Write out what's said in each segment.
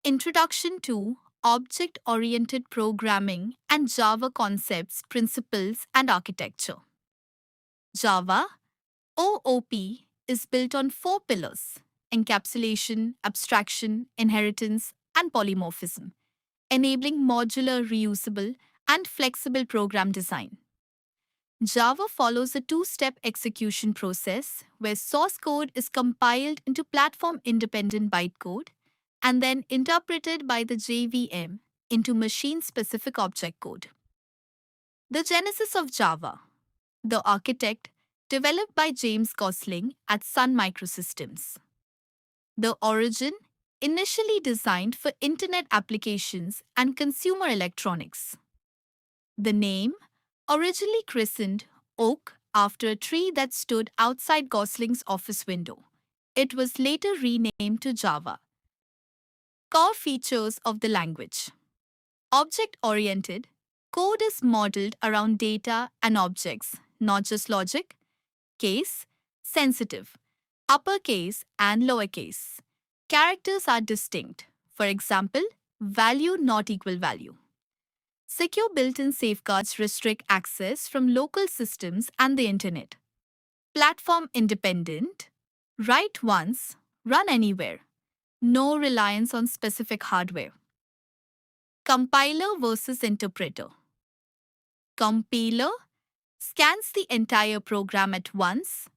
Introduction to Object-Oriented Programming and Java Concepts, Principles and Architecture. Java, OOP, is built on four pillars: encapsulation, abstraction, inheritance, and polymorphism, enabling modular, reusable, and flexible program design. Java follows a two-step execution process where source code is compiled into platform-independent bytecode and then interpreted by the JVM into machine-specific object code. The genesis of Java. The architect, developed by James Gosling at Sun Microsystems. The origin, initially designed for Internet applications and consumer electronics. The name, originally christened Oak after a tree that stood outside Gosling's office window. It was later renamed to Java. Core features of the language. Object-oriented, code is modeled around data and objects, not just logic. Case, sensitive, uppercase and lowercase. Characters are distinct. For example, value not equal value. Secure built-in safeguards restrict access from local systems and the internet. Platform independent. Write once, run anywhere. No reliance on specific hardware. Compiler versus interpreter. Compiler scans the entire program at once,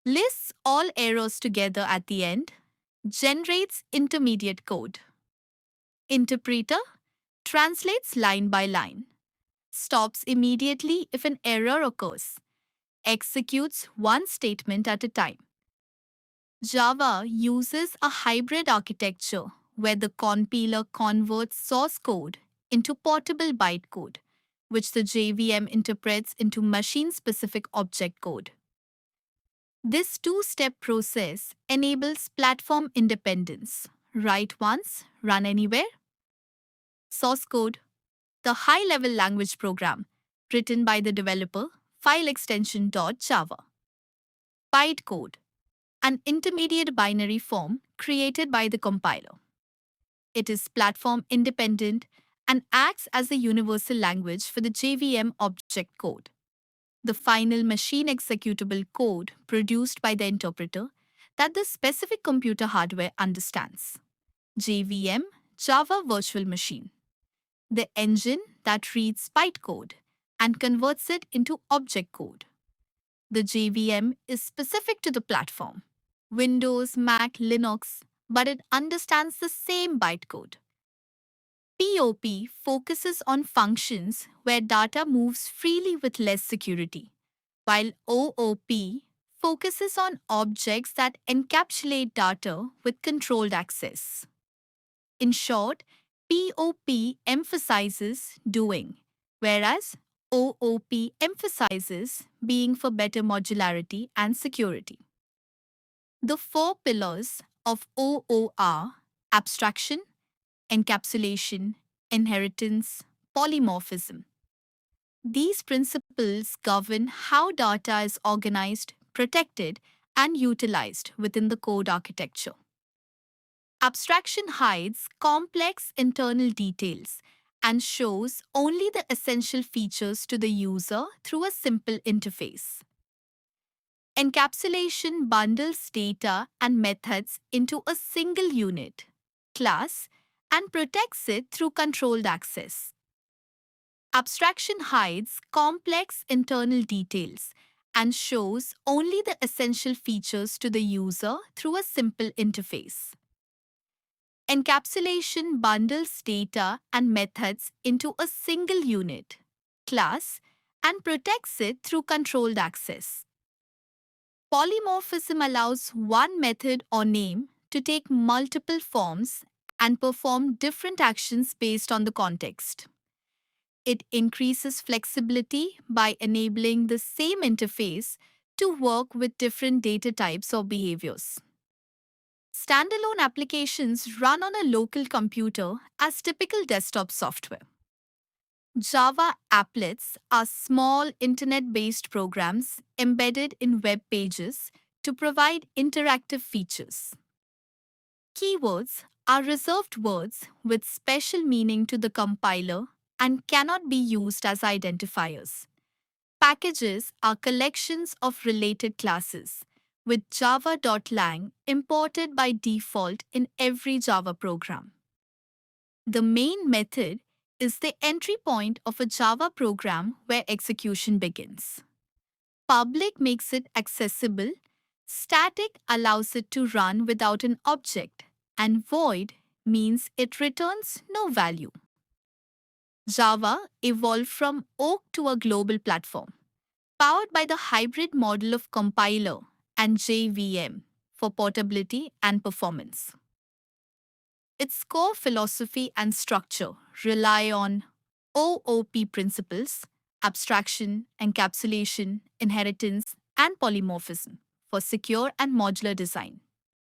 lists all errors together at the end, generates intermediate code. Interpreter translates line by line, stops immediately if an error occurs, executes one statement at a time. Java uses a hybrid architecture where the compiler converts source code into portable bytecode, which the JVM interprets into machine-specific object code. This two-step process enables platform independence. Write once, run anywhere. Source code, the high-level language program written by the developer, file extension .java. Bytecode, an intermediate binary form created by the compiler. It is platform independent and acts as a universal language for the JVM object code, the final machine executable code produced by the interpreter that the specific computer hardware understands. JVM, Java Virtual Machine, the engine that reads bytecode and converts it into object code. The JVM is specific to the platform, Windows, Mac, Linux, but it understands the same bytecode. POP focuses on functions where data moves freely with less security, while OOP focuses on objects that encapsulate data with controlled access. In short, POP emphasizes doing, whereas OOP emphasizes being for better modularity and security. The four pillars of OOR: abstraction, encapsulation, inheritance, polymorphism. These principles govern how data is organized, protected, and utilized within the code architecture. Abstraction hides complex internal details and shows only the essential features to the user through a simple interface. Encapsulation bundles data and methods into a single unit, class, and protects it through controlled access. Abstraction hides complex internal details and shows only the essential features to the user through a simple interface. Encapsulation bundles data and methods into a single unit, class, and protects it through controlled access. Polymorphism allows one method or name to take multiple forms and perform different actions based on the context. It increases flexibility by enabling the same interface to work with different data types or behaviors. Standalone applications run on a local computer as typical desktop software. Java applets are small internet-based programs embedded in web pages to provide interactive features. Keywords are reserved words with special meaning to the compiler and cannot be used as identifiers. Packages are collections of related classes, with java.lang imported by default in every Java program. The main method is the entry point of a Java program where execution begins. Public makes it accessible, static allows it to run without an object, and void means it returns no value. Java evolved from Oak to a global platform, powered by the hybrid model of compiler and JVM for portability and performance. Its core philosophy and structure rely on OOP principles, abstraction, encapsulation, inheritance, and polymorphism for secure and modular design.